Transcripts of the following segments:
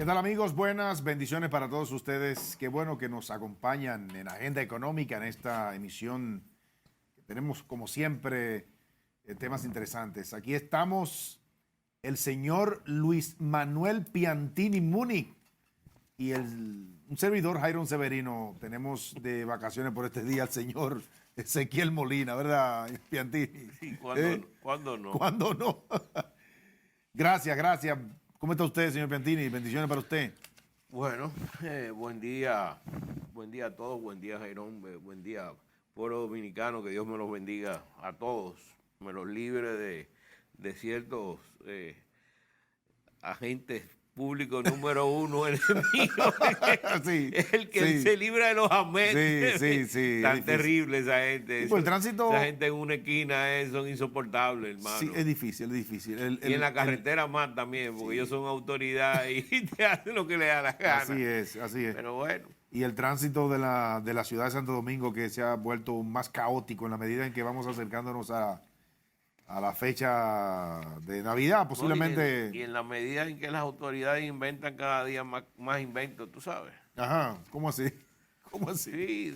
tal, amigos? Buenas bendiciones para todos ustedes. Qué bueno que nos acompañan en Agenda Económica en esta emisión. Tenemos, como siempre, temas interesantes. Aquí estamos el señor Luis Manuel Piantini Múnich y un servidor, Jairo Severino. Tenemos de vacaciones por este día al señor Ezequiel Molina, ¿verdad, Piantini? Sí, ¿cuándo no? ¿Cuándo no? Gracias, gracias. ¿Cómo está usted, señor Piantini? Bendiciones para usted. Bueno, buen día a todos, buen día Jairón, buen día pueblo dominicano, que Dios me los bendiga a todos, me los libre de ciertos agentes públicos número uno enemigos, Sí, el que sí. se libra de los amén. Sí. Tan terrible esa gente. Sí, pues el tránsito... Esa gente en una esquina son insoportables, hermano. Sí, es difícil, es difícil. Y en la carretera más también, porque ellos son autoridad y te hacen lo que le da la gana. Así es. Pero bueno. Y el tránsito de la ciudad de Santo Domingo, que se ha vuelto más caótico en la medida en que vamos acercándonos a la fecha de Navidad, posiblemente. Y en la medida en que las autoridades inventan cada día más inventos, tú sabes. Ajá, ¿cómo así? ¿Cómo así? Sí,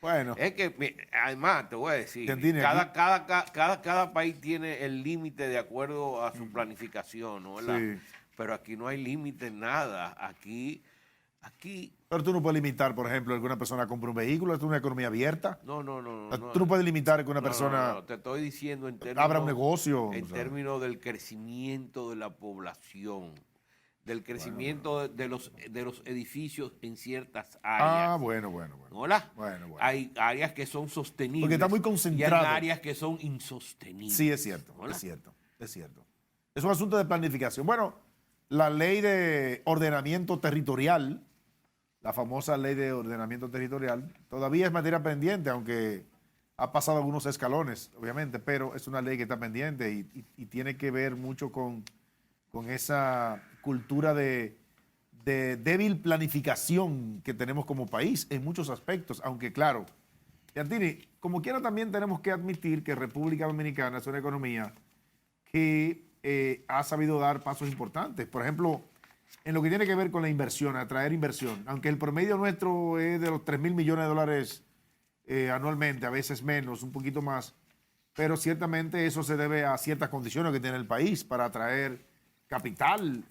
Bueno, es que, además, te voy a decir, ¿tiene cada país tiene el límite de acuerdo a su planificación, ¿no? ¿Verdad? Sí. Pero aquí no hay límite en nada. Aquí... Pero tú no puedes limitar, por ejemplo, que una persona compre un vehículo, esto es una economía abierta. No. Tú no puedes limitar que una persona No, te estoy diciendo en términos... abra un negocio. En O sea. términos del crecimiento de la población, del crecimiento de los edificios en ciertas áreas. Ah, bueno. ¿Hola? Bueno. Hay áreas que son sostenibles. Porque está muy concentrado. Y hay áreas que son insostenibles. Sí, es cierto, ¿Hola? es cierto. Es un asunto de planificación. Bueno, la ley de ordenamiento territorial, la famosa ley de ordenamiento territorial, todavía es materia pendiente, aunque ha pasado algunos escalones, obviamente, pero es una ley que está pendiente y tiene que ver mucho con esa cultura de débil planificación que tenemos como país en muchos aspectos, aunque claro, Piantini, como quiera también tenemos que admitir que República Dominicana es una economía que ha sabido dar pasos importantes. Por ejemplo, en lo que tiene que ver con la inversión, atraer inversión, aunque el promedio nuestro es de los 3.000 millones de dólares anualmente, a veces menos, un poquito más, pero ciertamente eso se debe a ciertas condiciones que tiene el país para atraer capital,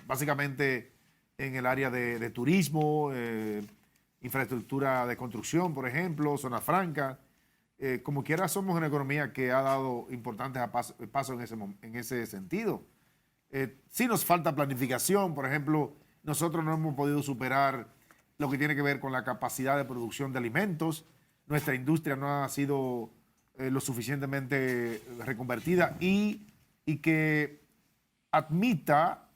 básicamente en el área de turismo, infraestructura de construcción, por ejemplo, zona franca. Como quiera, somos una economía que ha dado importantes pasos en ese sentido. Sí nos falta planificación, por ejemplo, nosotros no hemos podido superar lo que tiene que ver con la capacidad de producción de alimentos, nuestra industria no ha sido lo suficientemente reconvertida y que admita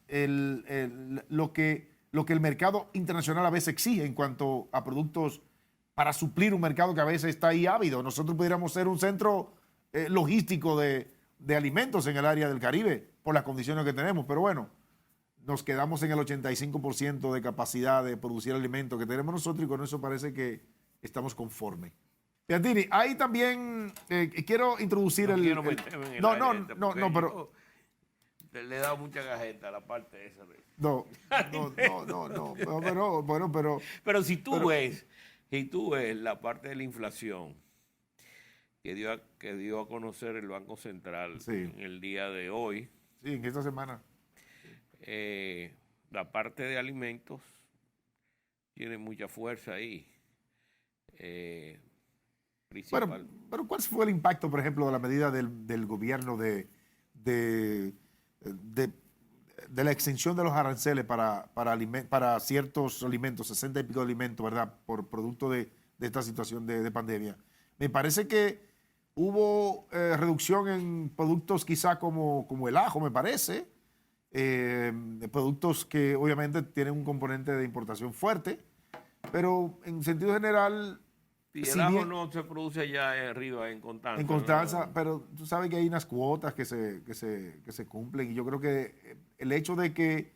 lo que el mercado internacional a veces exige en cuanto a productos para suplir un mercado que a veces está ahí ávido. Nosotros pudiéramos ser un centro logístico de alimentos en el área del Caribe por las condiciones que tenemos, pero bueno, nos quedamos en el 85% de capacidad de producir alimentos que tenemos nosotros y con eso parece que estamos conformes. Piantini, ahí también quiero introducir Quiero meterme en el No, pero... Le he dado mucha cajeta a la parte esa. No, pero bueno, Pero si tú ves la parte de la inflación que dio a conocer el Banco Central en el día de hoy. Sí, en esta semana. La parte de alimentos tiene mucha fuerza ahí. Pero ¿cuál fue el impacto, por ejemplo, de la medida del gobierno de la exención de los aranceles para ciertos alimentos, 60 y pico de alimentos, ¿verdad? Por producto de esta situación de pandemia. Me parece que hubo reducción en productos quizá como el ajo, me parece, productos que obviamente tienen un componente de importación fuerte, pero en sentido general... Y el ajo no se produce allá arriba en Constanza. En Constanza, ¿no? pero tú sabes que hay unas cuotas que se cumplen y yo creo que el hecho de que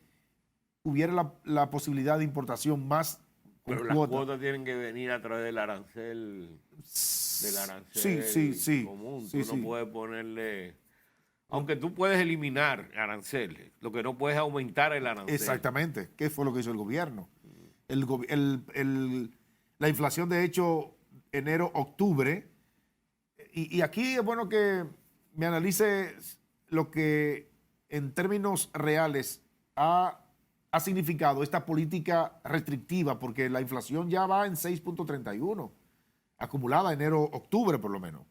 hubiera la posibilidad de importación más con pero las cuotas tienen que venir a través del arancel sí, común. Sí, tú no puedes ponerle Aunque tú puedes eliminar aranceles, lo que no puedes aumentar el arancel. Exactamente. ¿Qué fue lo que hizo el gobierno? La inflación, de hecho, enero-octubre. Y aquí es bueno que me analice lo que en términos reales ha significado esta política restrictiva, porque la inflación ya va en 6.31, acumulada enero-octubre por lo menos.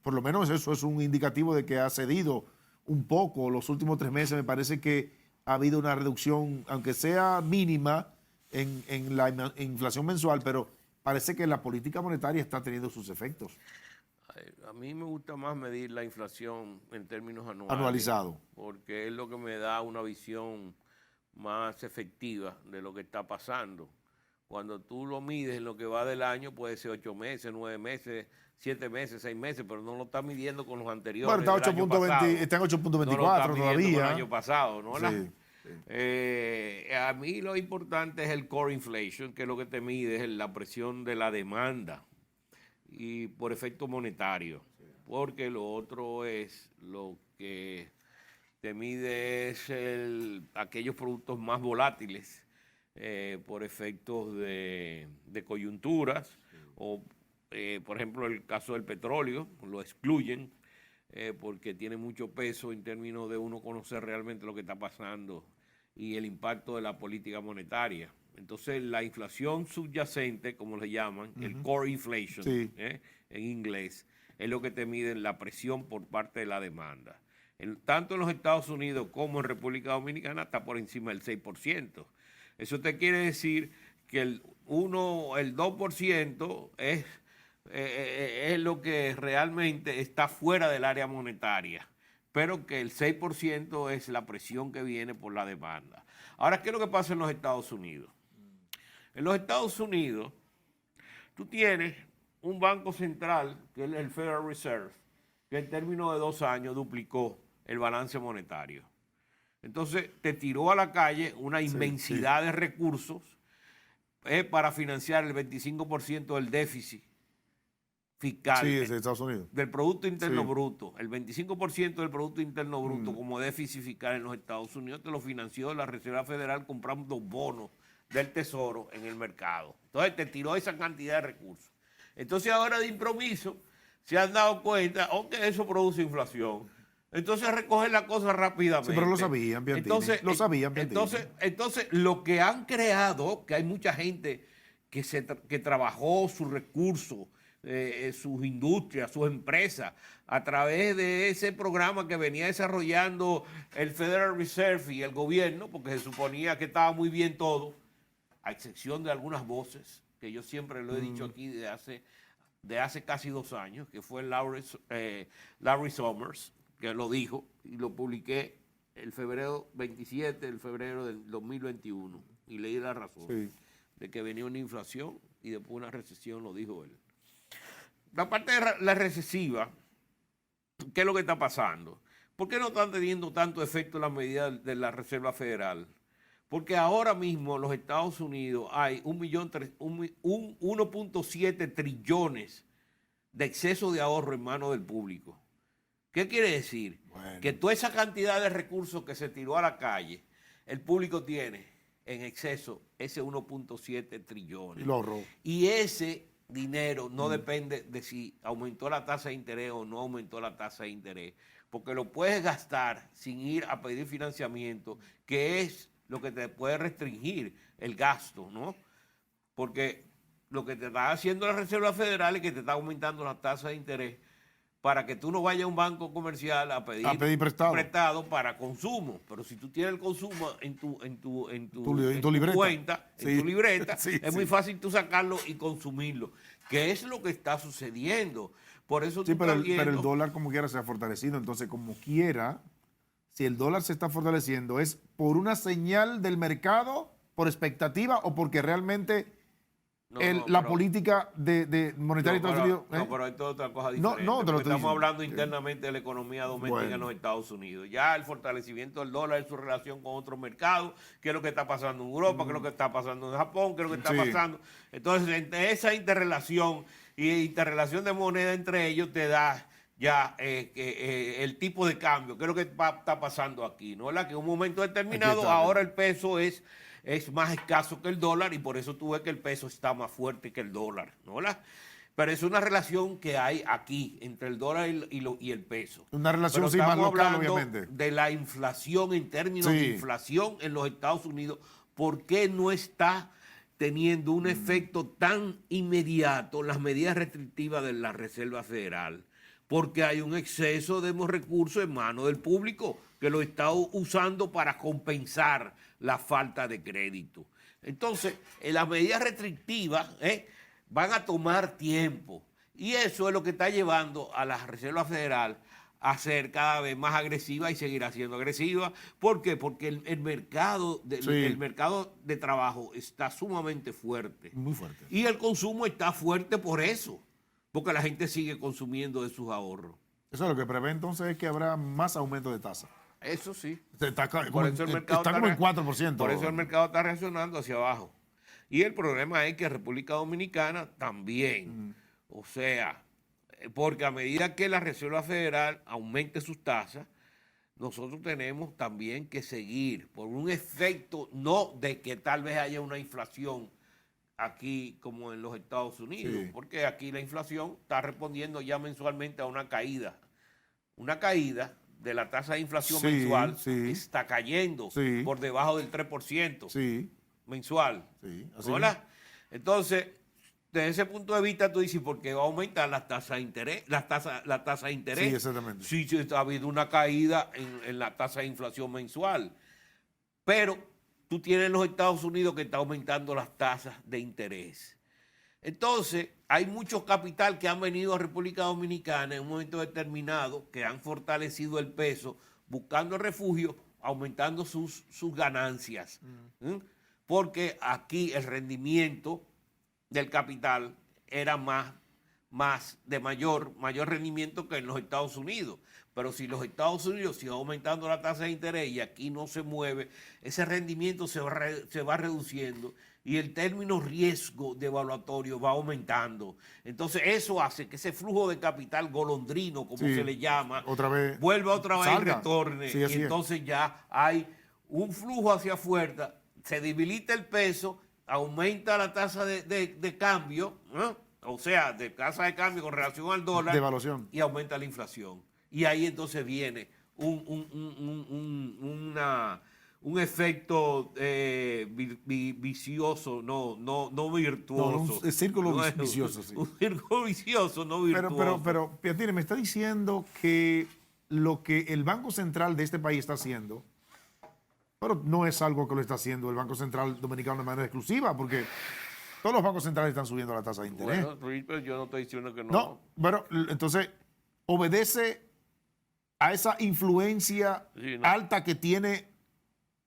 Por lo menos eso es un indicativo de que ha cedido un poco. Los últimos 3 meses me parece que ha habido una reducción, aunque sea mínima, en la inflación mensual, pero parece que la política monetaria está teniendo sus efectos. A mí me gusta más medir la inflación en términos anuales. Anualizado. Porque es lo que me da una visión más efectiva de lo que está pasando. Cuando tú lo mides en lo que va del año, puede ser 8 meses, 9 meses, 7 meses, 6 meses, pero no lo está midiendo con los anteriores. Bueno, está en 8.24 todavía. Con el año pasado, ¿no? Sí. A mí lo importante es el core inflation, que es lo que te mide, es la presión de la demanda y por efecto monetario, porque lo otro es lo que te mide es aquellos productos más volátiles por efectos de coyunturas o por ejemplo el caso del petróleo lo excluyen porque tiene mucho peso en términos de uno conocer realmente lo que está pasando y el impacto de la política monetaria. Entonces, la inflación subyacente, como le llaman, el core inflation, sí, en inglés, es lo que te mide la presión por parte de la demanda. Tanto en los Estados Unidos como en República Dominicana está por encima del 6%. Eso te quiere decir que el 2% es lo que realmente está fuera del área monetaria, pero que el 6% es la presión que viene por la demanda. Ahora, ¿qué es lo que pasa en los Estados Unidos? En los Estados Unidos, tú tienes un banco central, que es el Federal Reserve, que en términos de 2 años duplicó el balance monetario. Entonces, te tiró a la calle una inmensidad de recursos para financiar el 25% del déficit fiscal de Estados Unidos. Del Producto Interno Bruto. El 25% del Producto Interno Bruto como déficit fiscal en los Estados Unidos te lo financió la Reserva Federal comprando bonos del Tesoro en el mercado. Entonces te tiró esa cantidad de recursos. Entonces ahora de improviso se han dado cuenta que eso produce inflación. Entonces recogen la cosa rápidamente. Sí, pero lo sabían, Piantini. Entonces lo que han creado, que hay mucha gente que trabajó sus recursos, sus industrias, sus empresas, a través de ese programa que venía desarrollando el Federal Reserve y el gobierno, porque se suponía que estaba muy bien todo, a excepción de algunas voces, que yo siempre lo he dicho aquí de hace casi 2 años, que fue Larry Summers, que lo dijo, y lo publiqué el febrero 27 de febrero del 2021, y leí la razón de que venía una inflación y después una recesión, lo dijo él. La parte de la recesiva, ¿qué es lo que está pasando? ¿Por qué no están teniendo tanto efecto las medidas de la Reserva Federal? Porque ahora mismo en los Estados Unidos hay 1.7 trillones de exceso de ahorro en manos del público. ¿Qué quiere decir? Bueno. Que toda esa cantidad de recursos que se tiró a la calle, el público tiene en exceso ese 1.7 trillones. Y lo ahorró. Y ese dinero no depende de si aumentó la tasa de interés o no aumentó la tasa de interés, porque lo puedes gastar sin ir a pedir financiamiento, que es lo que te puede restringir el gasto, ¿no? Porque lo que te está haciendo la Reserva Federal es que te está aumentando la tasa de interés para que tú no vayas a un banco comercial a pedir prestado para consumo. Pero si tú tienes el consumo en tu cuenta, en tu libreta, es muy fácil tú sacarlo y consumirlo. ¿Qué es lo que está sucediendo? Por eso pero el dólar como quiera se ha fortalecido. Entonces, como quiera, si el dólar se está fortaleciendo, ¿es por una señal del mercado, por expectativa o porque realmente la política de monetaria de Estados Unidos? No, pero hay toda otra cosa diferente. Estamos hablando internamente de la economía doméstica en los Estados Unidos. Ya el fortalecimiento del dólar en su relación con otros mercados, qué es lo que está pasando en Europa, qué es lo que está pasando en Japón, qué es lo que está pasando. Entonces, entre esa interrelación y interrelación de moneda entre ellos te da ya el tipo de cambio, ¿qué es lo que está pasando aquí? ¿No? ¿Verdad? Que en un momento determinado ahora el peso es más escaso que el dólar y por eso tú ves que el peso está más fuerte que el dólar, ¿no? ¿Verdad? Pero es una relación que hay aquí entre el dólar y el peso. Una relación Pero sí, más estamos local, hablando obviamente. de la inflación en términos Sí. de inflación en los Estados Unidos. ¿Por qué no está teniendo un efecto tan inmediato las medidas restrictivas de la Reserva Federal? Porque hay un exceso de recursos en manos del público que lo está usando para compensar la falta de crédito. Entonces, las medidas restrictivas van a tomar tiempo y eso es lo que está llevando a la Reserva Federal a ser cada vez más agresiva y seguirá siendo agresiva. ¿Por qué? Porque el mercado de trabajo está sumamente fuerte. Muy fuerte. Y el consumo está fuerte por eso, porque la gente sigue consumiendo de sus ahorros. Eso es lo que prevé entonces es que habrá más aumento de tasa. Eso sí. Está Por como, eso el mercado está como en 4%. Por eso el mercado está reaccionando hacia abajo. Y el problema es que República Dominicana también. O sea, porque a medida que la Reserva Federal aumente sus tasas, nosotros tenemos también que seguir por un efecto, no de que tal vez haya una inflación aquí como en los Estados Unidos, Sí. porque aquí la inflación está respondiendo ya mensualmente a una caída. Una caída de la tasa de inflación Sí, mensual sí. está cayendo Sí. por debajo del 3% Sí, mensual. sí. Así ¿Hola? Entonces, desde ese punto de vista, tú dices, ¿por qué va a aumentar las tasas de interés? La tasa de interés. Sí, exactamente. Sí, sí, ha habido una caída en la tasa de inflación mensual. Pero tú tienes en los Estados Unidos que está aumentando las tasas de interés. Entonces, hay mucho capital que han venido a República Dominicana en un momento determinado, que han fortalecido el peso, buscando refugio, aumentando sus ganancias. ¿Mm? Porque aquí el rendimiento del capital era de mayor rendimiento que en los Estados Unidos. Pero si los Estados Unidos siguen aumentando la tasa de interés y aquí no se mueve, ese rendimiento se va reduciendo y el término riesgo devaluatorio va aumentando. Entonces eso hace que ese flujo de capital golondrino, como Sí. se le llama, Otra vez vuelva otra vez salga. y retorne. Sí, Y así es. entonces ya hay un flujo hacia afuera, se debilita el peso, aumenta la tasa de cambio, ¿no? O sea, de tasa de cambio con relación al dólar, Devaluación. y aumenta la inflación. Y ahí entonces viene un efecto vicioso, no virtuoso. un círculo No es- vicioso, sí. Un círculo vicioso, no virtuoso. Pero, Piatini, me está diciendo que lo que el Banco Central de este país está haciendo, pero no es algo que lo está haciendo el Banco Central Dominicano de manera exclusiva, porque todos los bancos centrales están subiendo la tasa de interés. Bueno, Luis, pero yo no estoy diciendo que no. No, pero entonces obedece a esa influencia Sí, no. alta que tiene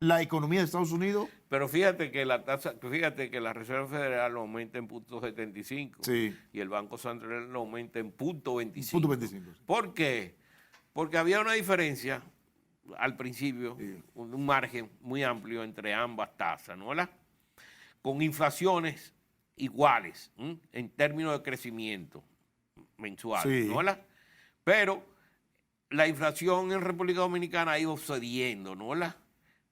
la economía de Estados Unidos. Pero fíjate que la Reserva Federal lo aumenta en .75 Sí. y el Banco Central lo aumenta en .25. Punto 25. Sí. ¿Por qué? Porque había una diferencia al principio, Sí. un margen muy amplio entre ambas tasas, ¿no? ¿Verdad? Con inflaciones iguales en términos de crecimiento mensual, Sí. ¿no? ¿Verdad? Pero la inflación en República Dominicana ha ido cediendo, ¿no? ¿Verdad?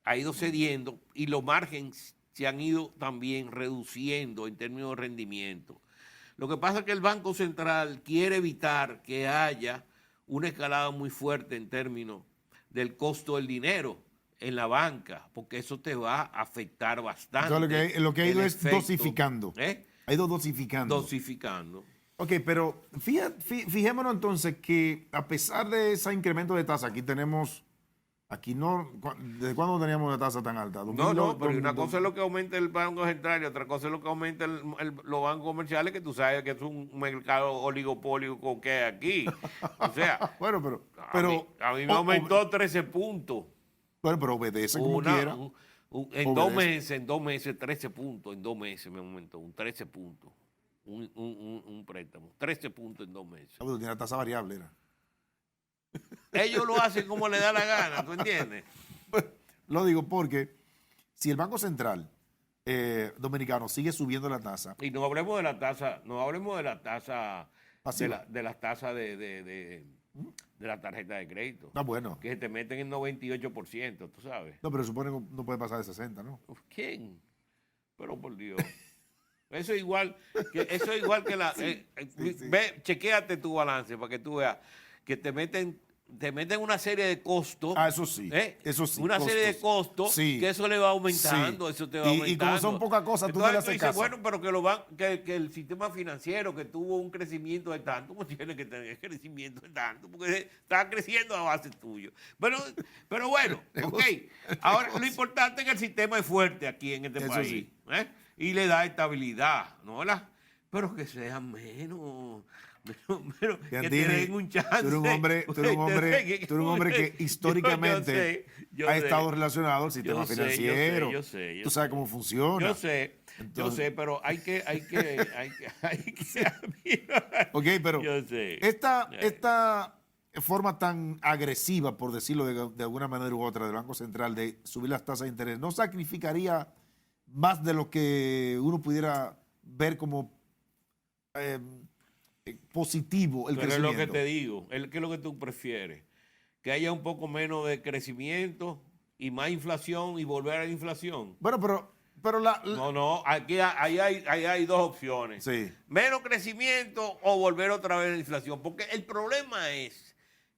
Ha ido cediendo y los márgenes se han ido también reduciendo en términos de rendimiento. Lo que pasa es que el Banco Central quiere evitar que haya una escalada muy fuerte en términos del costo del dinero en la banca, porque eso te va a afectar bastante. Entonces, lo que ha ido el es efecto, dosificando. Ha ido dosificando. Dosificando. Ok, pero fijémonos entonces que a pesar de ese incremento de tasa, aquí no, ¿desde cuándo teníamos una tasa tan alta? No, pero una cosa es lo que aumenta el Banco Central y otra cosa es lo que aumenta los bancos comerciales, que tú sabes que es un mercado oligopólico que hay aquí. O sea, Bueno, a mí me aumentó 13 puntos. Bueno, pero obedece como quiera. En 2 meses, 13 puntos. En 2 meses me aumentó, 13 puntos. Un préstamo. 13 puntos en 2 meses. Ah, pero tiene tasa variable, era. Ellos lo hacen como le da la gana, ¿tú entiendes? Lo digo porque si el Banco Central dominicano sigue subiendo la tasa. Y no hablemos de la tasa pasiva. de las tasas de la tarjeta de crédito. Ah, bueno. Que te meten en 98%, tú sabes. No, pero supone que no puede pasar de 60, ¿no? ¿Quién? Pero por Dios. Eso es igual que la... Sí. Ve, chequéate tu balance para que tú veas que te meten una serie de costos. Ah, eso sí. Eso sí. Una serie de costos Sí. que eso le va aumentando, Sí. eso te va aumentando. Y como son pocas cosas, tú no le Entonces, haces dices, caso. bueno, pero que el sistema financiero que tuvo un crecimiento de tanto, pues tiene que tener crecimiento de tanto, porque está creciendo a base tuyo. Pero bueno, ok. Ahora, lo importante es que el sistema es fuerte aquí en este Eso país. sí. Y le da estabilidad, ¿no? Pero que sean menos que te den un chance. Tú eres un hombre que históricamente ha estado relacionado al sistema financiero. Yo sé. Tú sabes cómo funciona. Yo sé, pero hay que Ok, pero yo sé. esta forma tan agresiva, por decirlo de alguna manera u otra, del Banco Central de subir las tasas de interés, ¿no sacrificaría más de lo que uno pudiera ver como positivo el Pero es crecimiento? lo que te digo, ¿qué es lo que tú prefieres? Que haya un poco menos de crecimiento y más inflación y volver a la inflación. Bueno, pero No, aquí hay dos opciones. Sí. Menos crecimiento o volver otra vez a la inflación. Porque el problema es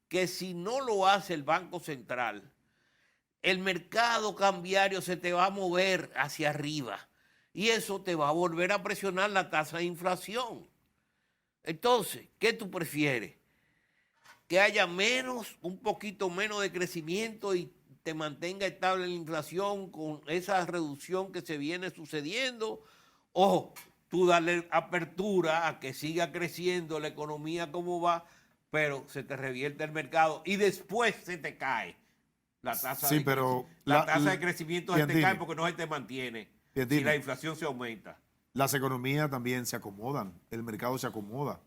que si no lo hace el Banco Central, el mercado cambiario se te va a mover hacia arriba y eso te va a volver a presionar la tasa de inflación. Entonces, ¿qué tú prefieres? Que haya un poquito menos de crecimiento y te mantenga estable la inflación con esa reducción que se viene sucediendo, o tú darle apertura a que siga creciendo la economía como va, pero se te revierte el mercado y después se te cae la tasa Sí, pero tasa de crecimiento se te Piantini, cae porque no se te mantiene Piantini, si la inflación se aumenta. las economías también se acomodan, el mercado se acomoda,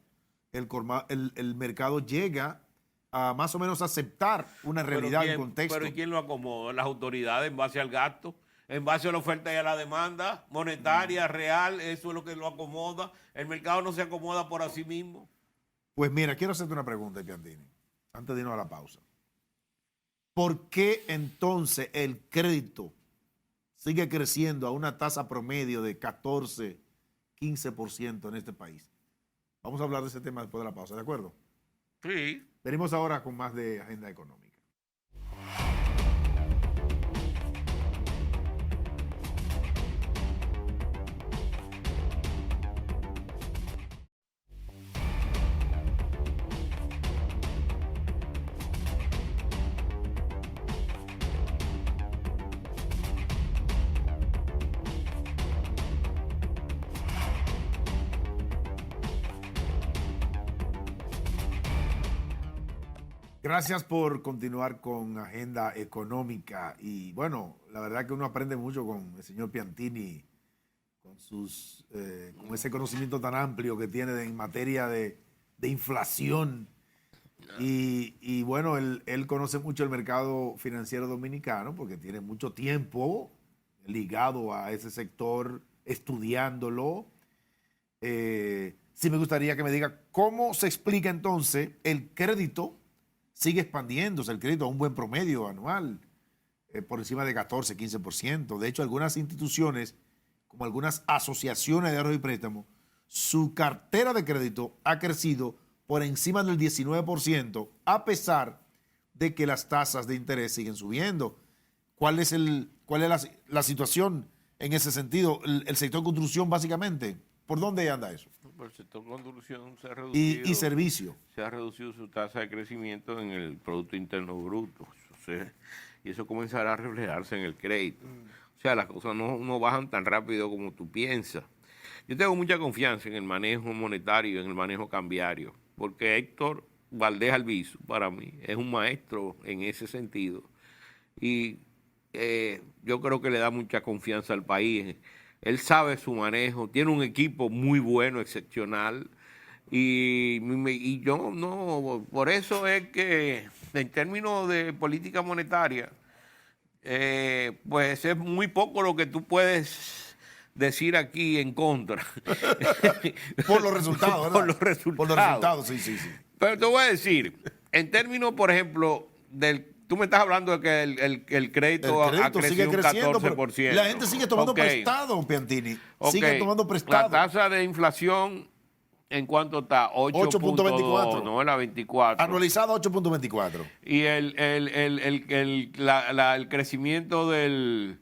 el mercado llega a más o menos aceptar una realidad, un contexto. Pero ¿y quién lo acomoda? Las autoridades en base al gasto, en base a la oferta y a la demanda monetaria, real, eso es lo que lo acomoda. El mercado no se acomoda por sí mismo. Pues mira, quiero hacerte una pregunta, Piantini, antes de irnos a la pausa. ¿Por qué entonces el crédito sigue creciendo a una tasa promedio de 14, 15% en este país? Vamos a hablar de ese tema después de la pausa, ¿de acuerdo? Sí. Venimos ahora con más de Agenda Económica. Gracias por continuar con Agenda Económica. Y bueno, la verdad que uno aprende mucho con el señor Piantini, con ese conocimiento tan amplio que tiene en materia de inflación. Y bueno, él conoce mucho el mercado financiero dominicano porque tiene mucho tiempo ligado a ese sector, estudiándolo. Sí me gustaría que me diga cómo se explica entonces el crédito sigue expandiéndose, el crédito a un buen promedio anual, por encima de 14, 15%. De hecho, algunas instituciones, como algunas asociaciones de ahorro y préstamo, su cartera de crédito ha crecido por encima del 19%, a pesar de que las tasas de interés siguen subiendo. ¿Cuál es la situación en ese sentido? El sector construcción, básicamente, ¿por dónde anda eso? El sector construcción se ha reducido. Y servicio. Se ha reducido su tasa de crecimiento en el Producto Interno Bruto. Y eso comenzará a reflejarse en el crédito. O sea, las cosas no bajan tan rápido como tú piensas. Yo tengo mucha confianza en el manejo monetario, en el manejo cambiario, porque Héctor Valdés Albizu, para mí, es un maestro en ese sentido. Y yo creo que le da mucha confianza al país. Él sabe su manejo, tiene un equipo muy bueno, excepcional. Y yo no, por eso es que en términos de política monetaria, pues es muy poco lo que tú puedes decir aquí en contra. Por los resultados, ¿verdad? Por los resultados. Por los resultados, sí, sí, sí. Pero te voy a decir, en términos, por ejemplo, tú me estás hablando de que el crédito ha crecido sigue creciendo, un 14%. pero la gente sigue tomando prestado, Piantini. Sigue tomando prestado. La tasa de inflación, ¿en cuánto está? 8.24. No, era 24. Anualizado 8.24. Y el crecimiento del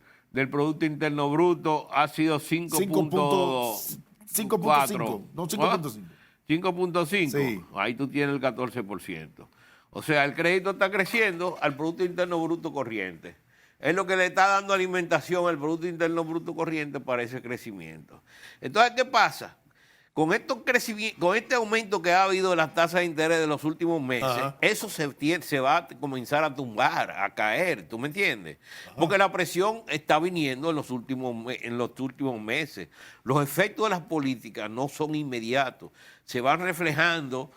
Producto Interno Bruto ha sido 5.4. 5.5. No, 5.5. 5.5. Sí. Ahí tú tienes el 14%. O sea, el crédito está creciendo al Producto Interno Bruto corriente. Es lo que le está dando alimentación al Producto Interno Bruto corriente para ese crecimiento. Entonces, ¿qué pasa? Con este aumento que ha habido de las tasas de interés de los últimos meses, Ajá. eso se va a comenzar a tumbar, a caer, ¿tú me entiendes? Porque la presión está viniendo en los últimos meses. Los efectos de las políticas no son inmediatos, se van reflejando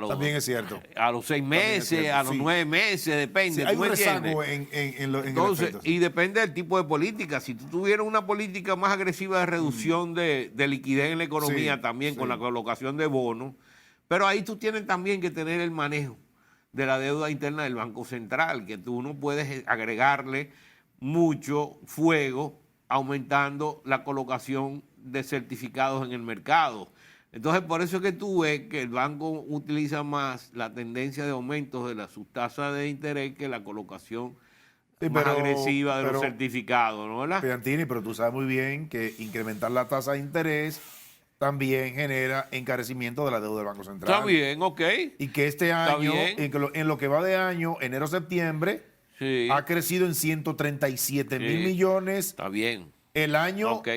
También es cierto. a los 6 meses, a los 9 meses, depende. Sí, hay ¿tú un me entiendes? rezago en el Entonces, efecto. y depende del tipo de política. Si tú tuvieras una política más agresiva de reducción de liquidez en la economía, Sí, también sí. con la colocación de bonos, pero ahí tú tienes también que tener el manejo de la deuda interna del Banco Central, que tú no puedes agregarle mucho fuego aumentando la colocación de certificados en el mercado. Entonces, por eso es que tú ves que el banco utiliza más la tendencia de aumentos de la subtasa de interés que la colocación Sí, más pero- agresiva de los pero- certificados, ¿no? ¿Verdad? Piantini, pero tú sabes muy bien que incrementar la tasa de interés también genera encarecimiento de la deuda del Banco Central. Está bien, ok. Y que este Está año, bien. en lo que va de año, enero-septiembre, Sí, ha crecido en 137.000 Sí. millones. está bien. El año Ok.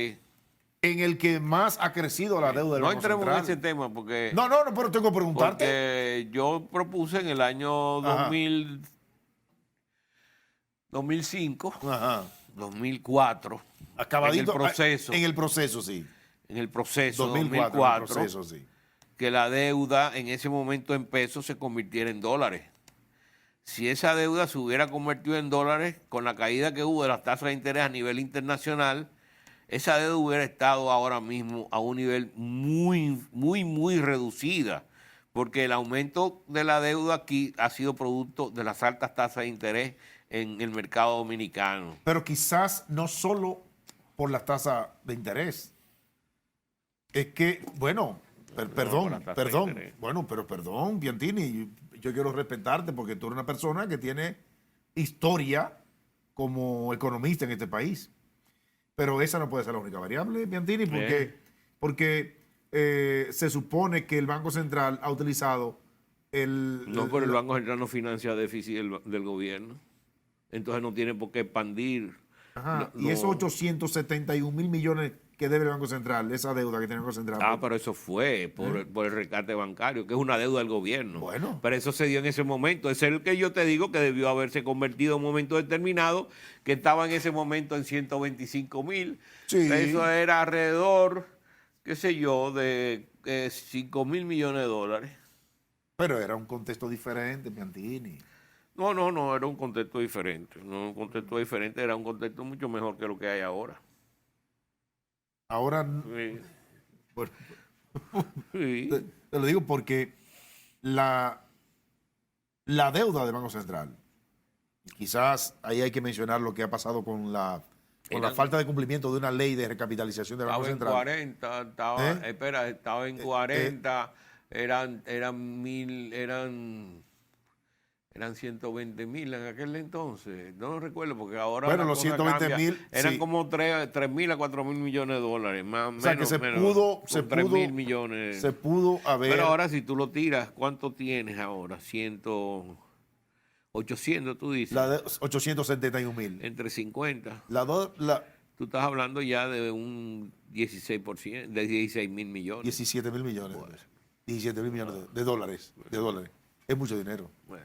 en el que más ha crecido la deuda del No Banco entremos en Central. ese tema porque, No, pero tengo que preguntarte. porque yo propuse en el año Ajá. 2005, Ajá. 2004, Acabadito. en el proceso. En el proceso, sí. en el proceso 2004, 2004, en el proceso, sí. que la deuda en ese momento en pesos se convirtiera en dólares. Si esa deuda se hubiera convertido en dólares, con la caída que hubo de las tasas de interés a nivel internacional, esa deuda hubiera estado ahora mismo a un nivel muy, muy, muy reducida, porque el aumento de la deuda aquí ha sido producto de las altas tasas de interés en el mercado dominicano. Pero quizás no solo por las tasas de interés. Es que, bueno, por perdón, la tasa de perdón. interés. Bueno, pero perdón, Piantini, yo quiero respetarte porque tú eres una persona que tiene historia como economista en este país. Pero esa no puede ser la única variable, Piantini, porque se supone que el Banco Central ha utilizado No, pero el Banco Central no financia déficit del gobierno. Entonces no tiene por qué expandir. Ajá, y lo- esos 871.000 millones que debe el Banco Central, esa deuda que tiene el Banco Central. Pero eso fue por el rescate bancario, que es una deuda del gobierno. Bueno. Pero eso se dio en ese momento. Ese es el que yo te digo que debió haberse convertido en un momento determinado, que estaba en ese momento en 125.000. Sí. Eso era alrededor, qué sé yo, de 5.000 millones de dólares. Pero era un contexto diferente, Piantini. No, era un contexto diferente. No, un contexto diferente, era un contexto mucho mejor que lo que hay ahora. Ahora, Sí. bueno, Sí. te lo digo porque la deuda del Banco Central, quizás ahí hay que mencionar lo que ha pasado con la falta de cumplimiento de una ley de recapitalización del Banco Estaba en Central. 40, estaba, ¿Eh? estaba en 40, eran 120.000 en aquel entonces. No lo recuerdo porque ahora Bueno, la los cosa 120.000, cambia. Eran sí. como 3.000 a 4.000 millones de dólares, más O sea, que se pudo, 3.000 millones. se pudo haber. Pero ahora si tú lo tiras, ¿cuánto tienes ahora? 800 tú dices, La de 871.000. entre 50. La Tú estás hablando ya de un 16%, de 16.000 millones. 17.000 millones. 17.000 millones de dólares. Es mucho dinero. Bueno.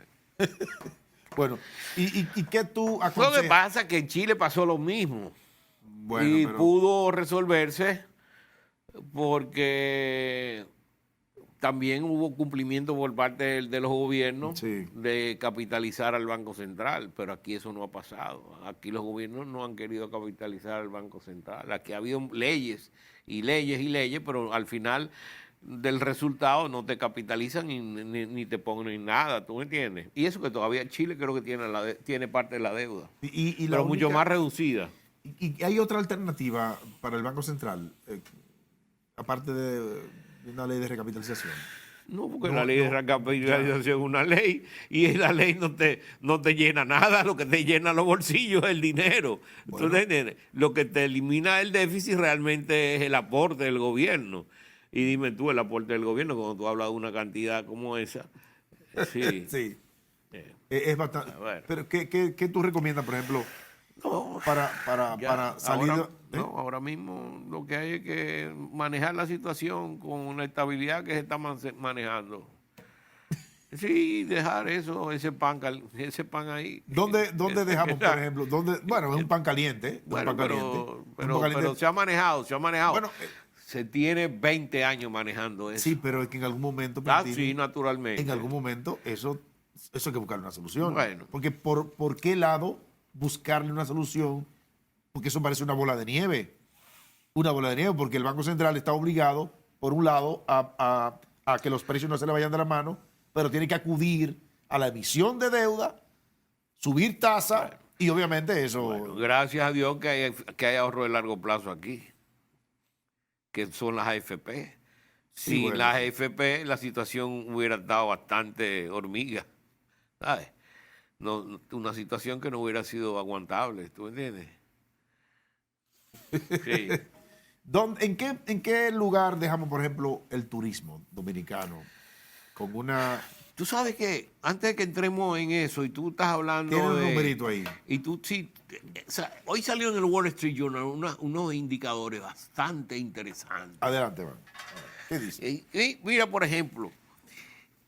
Bueno, ¿y qué tú Lo que aconsejas? pasa es que en Chile pasó lo mismo Bueno, y pero- pudo resolverse porque también hubo cumplimiento por parte de los gobiernos Sí. de capitalizar al Banco Central, pero aquí eso no ha pasado. Aquí los gobiernos no han querido capitalizar al Banco Central. Aquí ha habido leyes y leyes y leyes, pero al final del resultado no te capitalizan ni te ponen nada, ¿tú me entiendes? Y eso que todavía Chile creo que tiene parte de la deuda, Y pero mucho más reducida. y hay otra alternativa para el Banco Central, aparte de una ley de recapitalización. No, porque No, la ley de no, recapitalización es una ley y la ley no te llena nada, lo que te llena los bolsillos es el dinero. Bueno. ¿Tú entiendes? Lo que te elimina el déficit realmente es el aporte del gobierno. Y dime tú, el aporte del gobierno, cuando tú hablas de una cantidad como esa, sí. Sí. Eh, Es bastante. bueno. Pero ¿qué tú recomiendas, por ejemplo, No, para ya, salir? ahora mismo lo que hay es que manejar la situación con la estabilidad que se está manejando. Sí, dejar ese pan ahí. ¿Dónde dejamos, por ejemplo? Bueno, es un pan caliente. Es un Bueno, pan caliente. Es un pan pero caliente. se ha manejado. Bueno, Se tiene 20 años manejando eso. sí, pero es que en algún momento, Ah, Martín, sí, naturalmente. en algún momento eso hay que buscarle una solución. Bueno. Porque ¿por qué lado buscarle una solución? Porque eso parece una bola de nieve. Una bola de nieve, porque el Banco Central está obligado, por un lado, a que los precios no se le vayan de la mano, pero tiene que acudir a la emisión de deuda, subir tasa y obviamente eso... Bueno, gracias a Dios que hay ahorro de largo plazo aquí, que son las AFP. Sí, Sin bueno. las AFP la situación hubiera estado bastante hormiga, ¿sabes? No, una situación que no hubiera sido aguantable, ¿tú entiendes? Sí. ¿En qué lugar dejamos, por ejemplo, el turismo dominicano? Con una... Tú sabes que antes de que entremos en eso, y tú estás hablando Tiene un de... numerito ahí. Y tú sí... O sea, hoy salió en el Wall Street Journal unos indicadores bastante interesantes. Adelante, man. ¿Qué dice? Y mira, por ejemplo,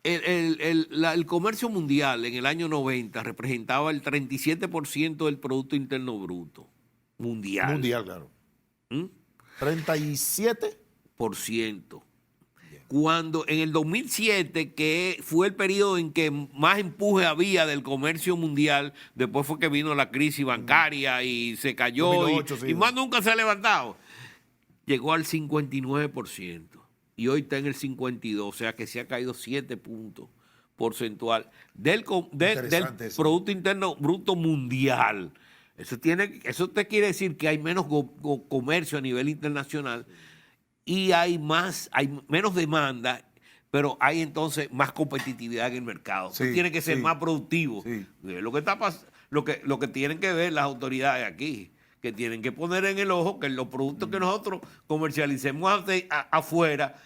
el comercio mundial en el año 90 representaba el 37% del Producto Interno Bruto mundial. Mundial, claro. ¿Mm? 37. Por ciento. Cuando en el 2007, que fue el periodo en que más empuje había del comercio mundial, después fue que vino la crisis bancaria y se cayó 2008, sí. y más nunca se ha levantado, llegó al 59%. Y hoy está en el 52%, o sea que se ha caído 7 puntos porcentual del Interesante eso. Producto Interno Bruto mundial. Eso te quiere decir que hay menos comercio a nivel internacional y hay menos demanda, pero hay entonces más competitividad en el mercado. Sí, Tú tienes que ser sí, más productivo. sí. Lo que tienen que ver las autoridades aquí, que tienen que poner en el ojo que los productos que nosotros comercialicemos afuera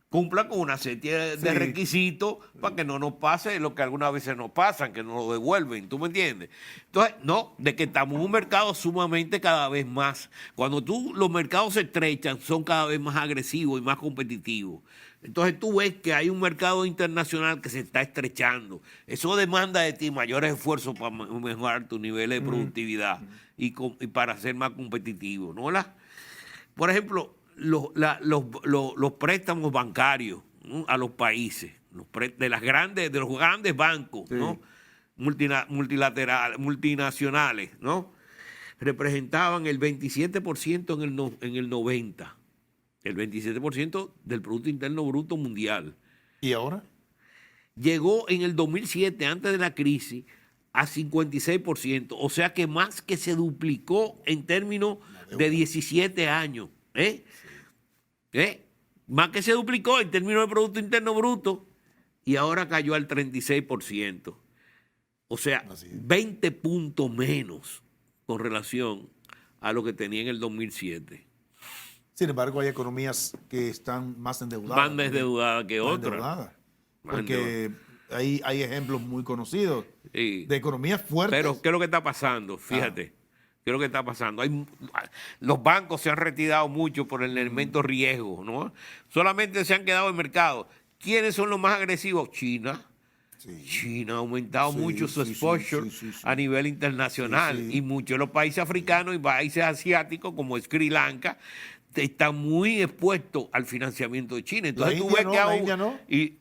cumplan con una serie de Sí. requisitos para que no nos pase lo que algunas veces nos pasan, que nos lo devuelven, ¿tú me entiendes? Entonces, no, de que estamos en un mercado sumamente cada vez más. Cuando los mercados se estrechan, son cada vez más agresivos y más competitivos. Entonces tú ves que hay un mercado internacional que se está estrechando. Eso demanda de ti mayores esfuerzos para mejorar tu nivel de productividad y para ser más competitivo, ¿no? Por ejemplo, los préstamos bancarios, ¿no?, a los países, de los grandes bancos, Sí. ¿no?, multinacionales, ¿no?, representaban el 27% en el 90, el 27% del Producto Interno Bruto mundial. ¿Y ahora? Llegó en el 2007, antes de la crisis, a 56%, o sea que más que se duplicó en términos de 17 años. Más que se duplicó en términos de Producto Interno Bruto y ahora cayó al 36%. O sea, Así es. 20 puntos menos con relación a lo que tenía en el 2007. Sin embargo, hay economías que están más endeudadas. Más desdeudada que Más otra. endeudadas. Más Porque hay ejemplos muy conocidos Sí. de economías fuertes. Pero, ¿qué es lo que está pasando? Fíjate, ¿qué es lo que está pasando? Los bancos se han retirado mucho por el elemento riesgo, ¿no? Solamente se han quedado en mercado. ¿Quiénes son los más agresivos? China. Sí. China ha aumentado Sí, mucho su sí, exposure sí. a nivel internacional Sí, sí. y muchos de los países africanos y países asiáticos como Sri Lanka está muy expuesto al financiamiento de China. Entonces tú ves que la India no. Y,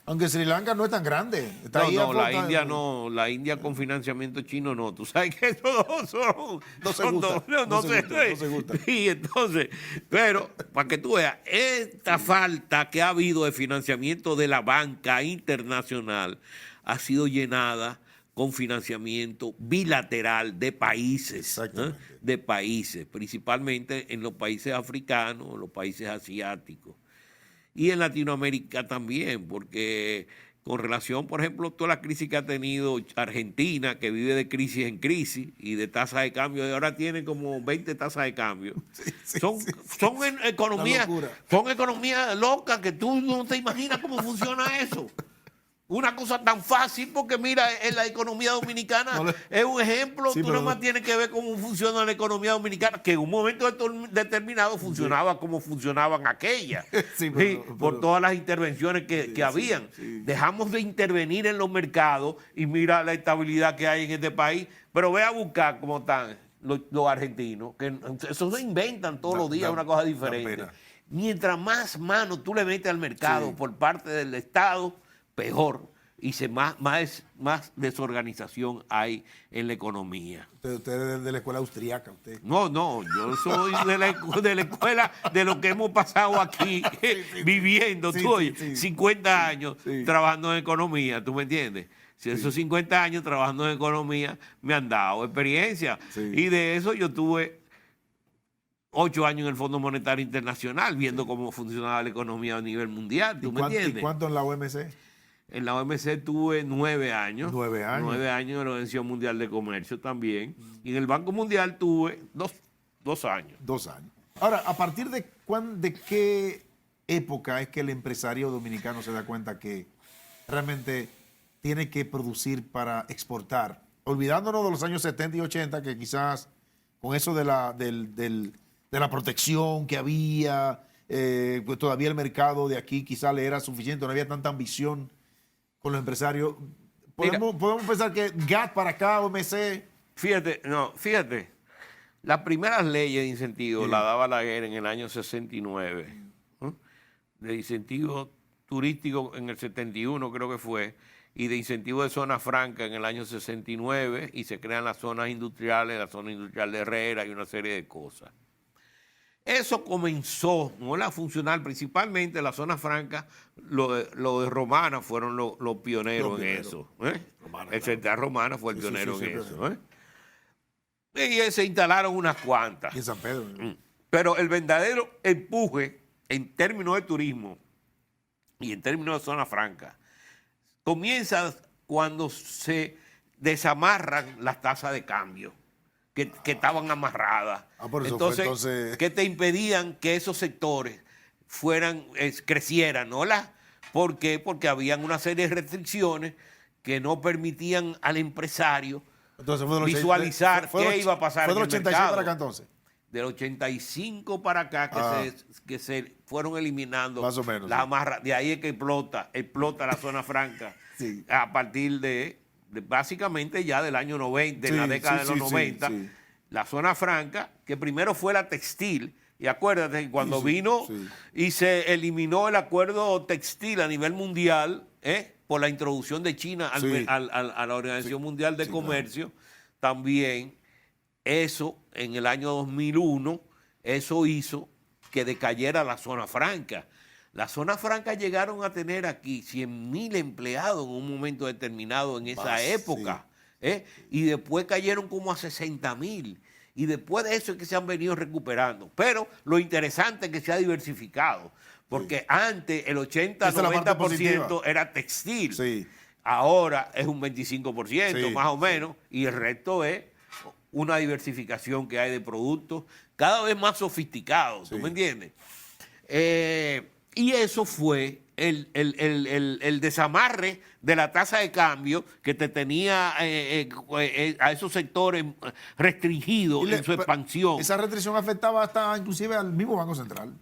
aunque Sri Lanka no es tan grande. Está no, ahí no, la flotando. India no, la India con financiamiento chino no. Tú sabes que esos son, No se son gusta, dos, no se gusta. Y entonces, pero para que tú veas, esta falta que ha habido de financiamiento de la banca internacional ha sido llenada con financiamiento bilateral de países, de países, principalmente en los países africanos, en los países asiáticos. Y en Latinoamérica también, porque con relación, por ejemplo, toda la crisis que ha tenido Argentina, que vive de crisis en crisis y de tasa de cambio, y ahora tiene como 20 tasas de cambio. Son economías locas que tú no te imaginas cómo funciona eso. Una cosa tan fácil, porque mira, en la economía dominicana es un ejemplo. Tú nada más tienes que ver cómo funciona la economía dominicana, que en un momento determinado funcionaba como funcionaban aquellas, por todas las intervenciones que habían. Dejamos de intervenir en los mercados y mira la estabilidad que hay en este país. Pero ve a buscar cómo están los argentinos, que eso se inventan todos los días una cosa diferente. Mientras más mano tú le metes al mercado por parte del Estado, peor, y más desorganización hay en la economía. Usted es de la escuela austriaca, usted. No, yo soy de la escuela de lo que hemos pasado aquí viviendo, 50 años trabajando en economía, ¿tú me entiendes? Si esos 50 años trabajando en economía me han dado experiencia, y de eso yo tuve 8 años en el Fondo Monetario Internacional, viendo cómo funcionaba la economía a nivel mundial, ¿tú me entiendes? ¿Y cuánto en la OMC? En la OMC tuve 9 años. 9 años. 9 años en la Organización Mundial de Comercio también. Y en el Banco Mundial tuve 2 años. 2 años. Ahora, ¿a partir de qué época es que el empresario dominicano se da cuenta que realmente tiene que producir para exportar? Olvidándonos de los años 70 y 80, que quizás con eso de la protección que había, pues todavía el mercado de aquí quizás le era suficiente, no había tanta ambición con los empresarios. Podemos pensar que GATT para acá, OMC. Fíjate, las primeras leyes de incentivos las daba la guerra en el año 69, de incentivos turísticos en el 71 creo que fue, y de incentivos de zona franca en el año 69, y se crean las zonas industriales, la zona industrial de Herrera y una serie de cosas. Eso comenzó a funcionar principalmente en la zona franca. Lo de Romana fueron los pioneros en eso. El Central Romana fue el pionero en eso. Y se instalaron unas cuantas. Y en San Pedro. Pero el verdadero empuje en términos de turismo y en términos de zona franca comienza cuando se desamarran las tasas de cambio que estaban amarradas. Entonces, que te impedían que esos sectores crecieran, ¿no? ¿Por qué? Porque habían una serie de restricciones que no permitían al empresario visualizar qué iba a pasar en el mercado. ¿Fue del 86 para acá entonces? Del 85 para acá que se fueron eliminando más o menos, las amarras. De ahí es que explota la zona franca a partir de básicamente ya del año 90, en la década de los 90, la zona franca, que primero fue la textil, y acuérdate que cuando vino y se eliminó el acuerdo textil a nivel mundial, por la introducción de China a la Organización Mundial de Comercio, también eso en el año 2001, eso hizo que decayera la zona franca. Las zonas francas llegaron a tener aquí 100.000 empleados en un momento determinado en esa época. Y después cayeron como a 60.000. Y después de eso es que se han venido recuperando. Pero lo interesante es que se ha diversificado. Porque antes el 80-90% era textil. Ahora es un 25% más o menos. Y el resto es una diversificación que hay de productos cada vez más sofisticados. ¿Tú me entiendes? Y eso fue el desamarre de la tasa de cambio que te tenía a esos sectores restringidos en su expansión. Esa restricción afectaba hasta inclusive al mismo Banco Central.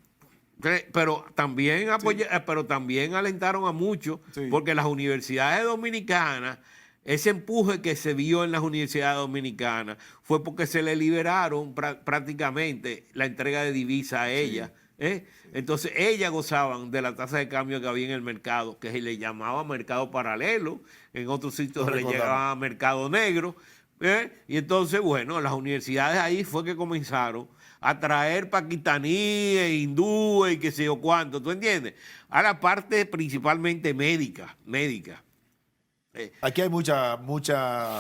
Pero también alentaron a muchos, porque las universidades dominicanas ese empuje que se vio en las universidades dominicanas fue porque se le liberaron prácticamente la entrega de divisas a ellas. ¿Eh? Entonces ellas gozaban de la tasa de cambio que había en el mercado, que se le llamaba mercado paralelo, en otros sitios se le llamaba mercado negro. Y entonces, bueno, las universidades ahí fue que comenzaron a traer paquistaníes, hindúes y qué sé yo cuánto, ¿tú entiendes? A la parte principalmente médica. Aquí hay mucha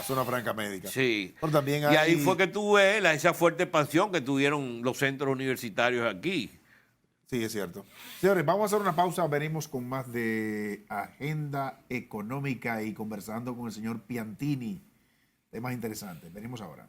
zona franca médica. Sí. Pero también Y ahí fue que tú ves esa fuerte expansión que tuvieron los centros universitarios aquí. Sí, es cierto. Señores, vamos a hacer una pausa. Venimos con más de agenda económica y conversando con el señor Piantini. Temas interesantes. Venimos ahora.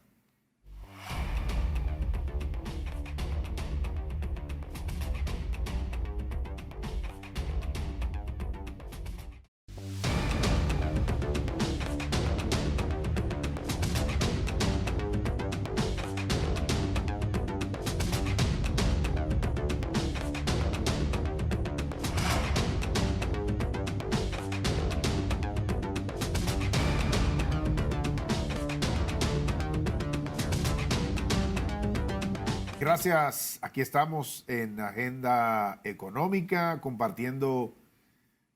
Gracias. Aquí estamos en Agenda Económica compartiendo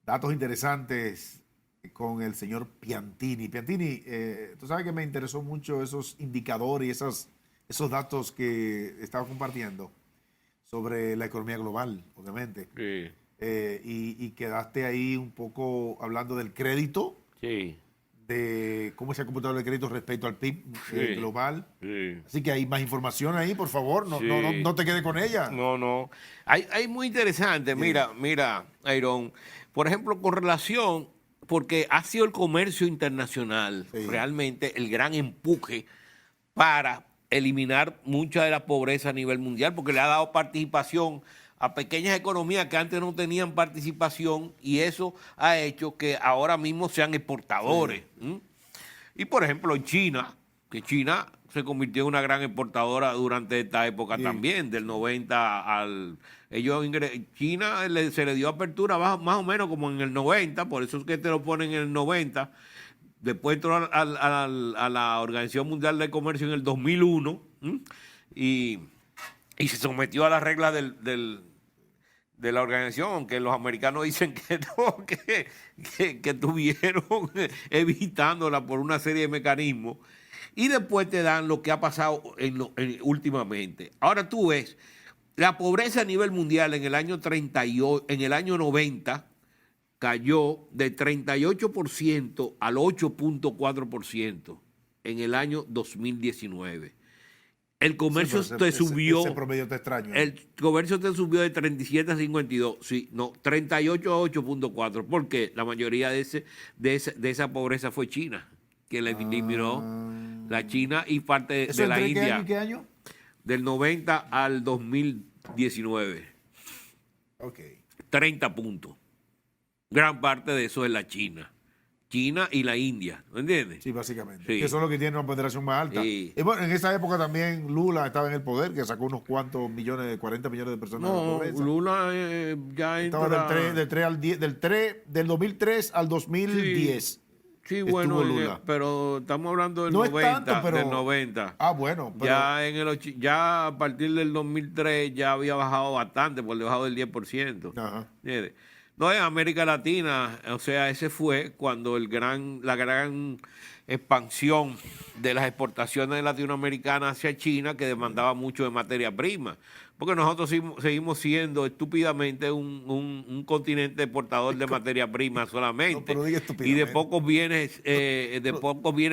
datos interesantes con el señor Piantini. Piantini, tú sabes que me interesó mucho esos indicadores y esos datos que estaba compartiendo sobre la economía global, obviamente. Sí. Y quedaste ahí un poco hablando del crédito. Sí. De cómo se ha comportado el crédito respecto al PIB global. Sí. Así que hay más información ahí, por favor, no te quedes con ella. No. Hay muy interesante, sí. Mira, Iron, por ejemplo, con relación, porque ha sido el comercio internacional realmente el gran empuje para eliminar mucha de la pobreza a nivel mundial, porque le ha dado participación a pequeñas economías que antes no tenían participación y eso ha hecho que ahora mismo sean exportadores. Y por ejemplo en China, que China se convirtió en una gran exportadora durante esta época también, del 90 al... China se le dio apertura más o menos como en el 90, por eso es que te lo ponen en el 90. Después entró a la Organización Mundial de Comercio en el 2001 y se sometió a las reglas de la organización, aunque los americanos dicen que no, que estuvieron evitándola por una serie de mecanismos. Y después te dan lo que ha pasado últimamente. Ahora tú ves, la pobreza a nivel mundial en el año 90 cayó de 38% al 8.4% en el año 2019. El comercio te subió. Ese promedio está extraño. El comercio te subió de 37 a 52. Sí, no, 38 a 8.4. Porque la mayoría de esa pobreza fue China, que le eliminó la China y parte de la India. ¿Qué año y qué año? Del 90 al 2019. Ok. 30 puntos. Gran parte de eso es la China. China y la India, ¿me entiendes? Sí, básicamente. Sí. Que son los que tienen una ponderación más alta. Sí. Y bueno, en esa época también Lula estaba en el poder, que sacó unos cuantos millones, 40 millones de personas de la pobreza. Lula ya estaba del 2003 al 2010. Sí, bueno, Lula. pero estamos hablando del no 90. Es tanto, pero... Del 90. Ah, bueno. Pero... Ya a partir del 2003 ya había bajado bastante, por debajo del 10%. Ajá. ¿Entiendes? No, en América Latina, o sea, ese fue cuando la gran expansión de las exportaciones latinoamericanas hacia China, que demandaba mucho de materia prima. Porque nosotros seguimos siendo estúpidamente un continente exportador de materia prima solamente. No, y de pocos bienes,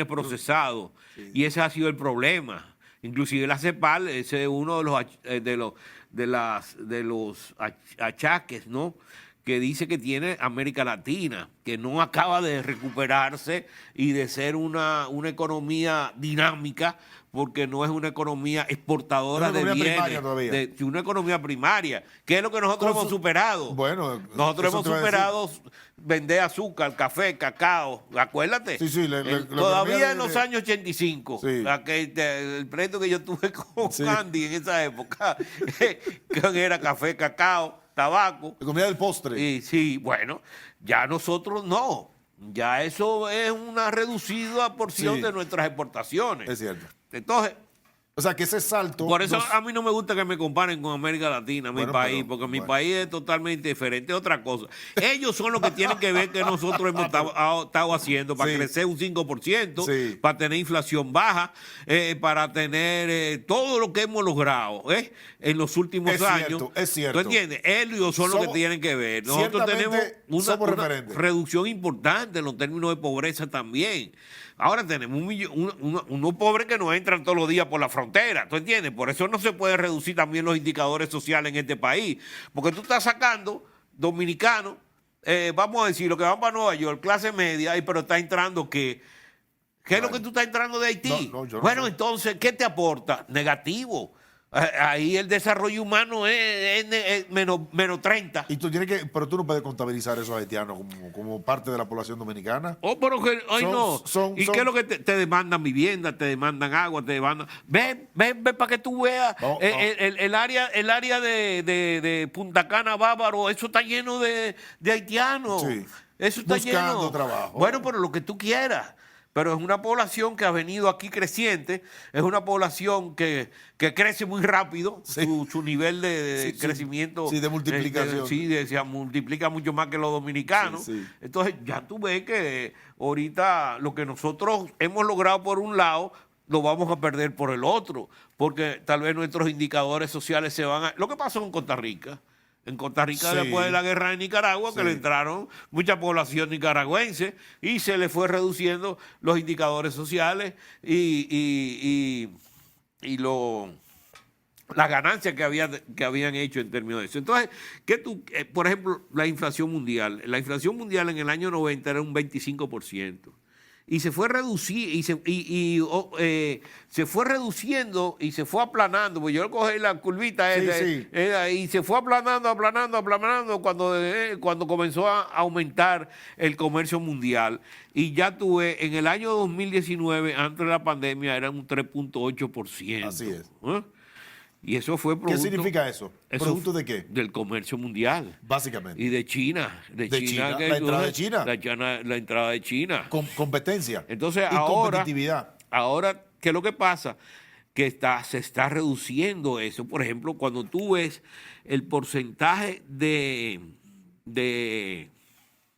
procesados. Sí. Y ese ha sido el problema. Inclusive la CEPAL, ese es uno de los achaques, ¿no?, que dice que tiene América Latina, que no acaba de recuperarse y de ser una economía dinámica, porque no es una economía exportadora de bienes, una economía primaria, que es lo que nosotros hemos superado. Bueno, nosotros hemos superado vender azúcar, café, cacao, acuérdate. Sí, todavía en los años 85, el proyecto que yo tuve con Andy en esa época, que era café, cacao, tabaco. La comida del postre. Sí, bueno, ya nosotros no. ya eso es una reducida porción Sí. de nuestras exportaciones. Es cierto. Entonces, O sea, que ese salto... por eso nos- a mí no me gusta que me comparen con América Latina, mi Bueno, país, pero, porque mi bueno. país es totalmente diferente, es otra cosa. Ellos son los que tienen que ver que nosotros hemos estado haciendo para Sí. crecer un 5%, Sí. para tener inflación baja, para tener todo lo que hemos logrado en los últimos Es años. cierto, es cierto. ¿Tú entiendes? Ellos son los que Somos- tienen que ver. Nosotros tenemos ciertamente somos una referentes. reducción importante en los términos de pobreza también. Ahora tenemos unos pobres que no entran todos los días por la frontera, ¿tú entiendes? Por eso no se puede reducir también los indicadores sociales en este país, porque tú estás sacando dominicanos, vamos a decir, lo que van para Nueva York, clase media, pero está entrando ¿qué es lo que tú estás entrando de Haití? No, yo no Bueno, sé. entonces, ¿qué te aporta? Negativo. Ahí el desarrollo humano es menos 30. Y tú tienes que... Pero tú no puedes contabilizar esos haitianos como parte de la población dominicana. Oh, pero que hoy Son- no. son- ¿Y son- qué es lo que te demandan? Vivienda, te demandan agua, te demandan. Ven para que tú veas. No, no. El área de Punta Cana, Bávaro, eso está lleno de haitianos. Sí. Eso está Buscando lleno. trabajo. Bueno, pero lo que tú quieras. Pero es una población que ha venido aquí creciente, es una población que crece muy rápido, Sí. su nivel de Sí, crecimiento. sí, de multiplicación. Se multiplica mucho más que los dominicanos. Sí, sí. Entonces, ya tú ves que ahorita lo que nosotros hemos logrado por un lado, lo vamos a perder por el otro, porque tal vez nuestros indicadores sociales se van a... Lo que pasó en Costa Rica. En Costa Rica, Sí. después de la guerra de Nicaragua, que Sí. le entraron mucha población nicaragüense y se le fue reduciendo los indicadores sociales y las ganancias que habían hecho en términos de eso. Entonces, por ejemplo, la inflación mundial. La inflación mundial en el año 90 era un 25%. Y se fue se fue reduciendo y se fue aplanando, porque yo cogí la curvita Sí, esa, sí. y se fue aplanando cuando comenzó a aumentar el comercio mundial. Y ya tuve, en el año 2019, antes de la pandemia, era un 3.8%. Así es. ¿Eh? Y eso fue ¿Qué producto... significa eso? ¿Producto de qué? Del comercio mundial. Básicamente. Y de China. De China, la entrada de China. La entrada de China. Competencia. Entonces, y ahora, competitividad. ¿qué es lo que pasa? Que se está reduciendo eso. Por ejemplo, cuando tú ves el porcentaje de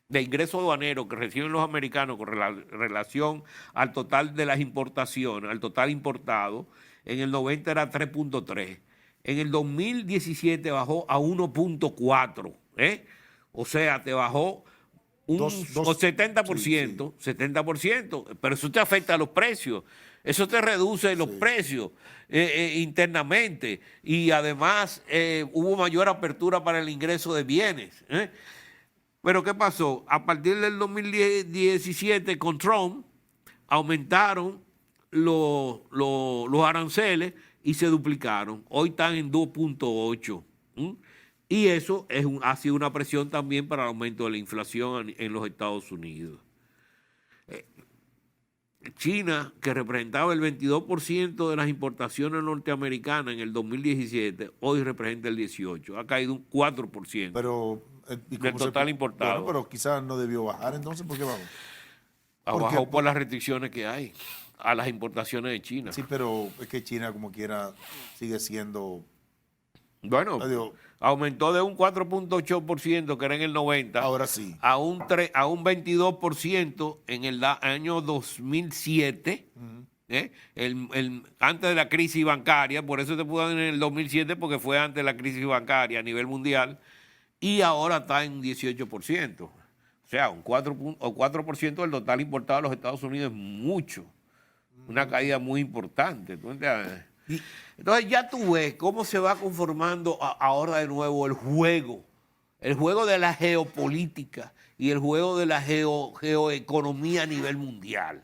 ingreso aduanero que reciben los americanos con relación al total de las importaciones, al total importado, en el 90 era 3.3. En el 2017 bajó a 1.4. O sea, te bajó un 70%, 70%, pero eso te afecta a los precios. Eso te reduce los precios internamente y además hubo mayor apertura para el ingreso de bienes. Pero ¿qué pasó? A partir del 2017 con Trump aumentaron los aranceles y se duplicaron. Hoy están en 2.8. Y eso ha sido una presión también para el aumento de la inflación en los Estados Unidos. China, que representaba el 22% de las importaciones norteamericanas en el 2017, hoy representa el 18%. Ha caído un 4%. Pero, ¿y del cómo total importado. Bueno, pero quizás no debió bajar, entonces, ¿por qué vamos? Ha ¿Por qué? bajado por las restricciones que hay a las importaciones de China. Sí, pero es que China, como quiera, sigue siendo... Bueno, Adiós. aumentó de un 4.8% que era en el 90 Ahora sí. a un 22% en el año 2007, antes de la crisis bancaria. Por eso te pudo en el 2007, porque fue antes de la crisis bancaria a nivel mundial, y ahora está en 18%. O sea, un 4% del total importado a los Estados Unidos es mucho. Una caída muy importante. ¿Tú entiendes? Entonces ya tú ves cómo se va conformando ahora de nuevo el juego de la geopolítica y el juego de la geoeconomía a nivel mundial.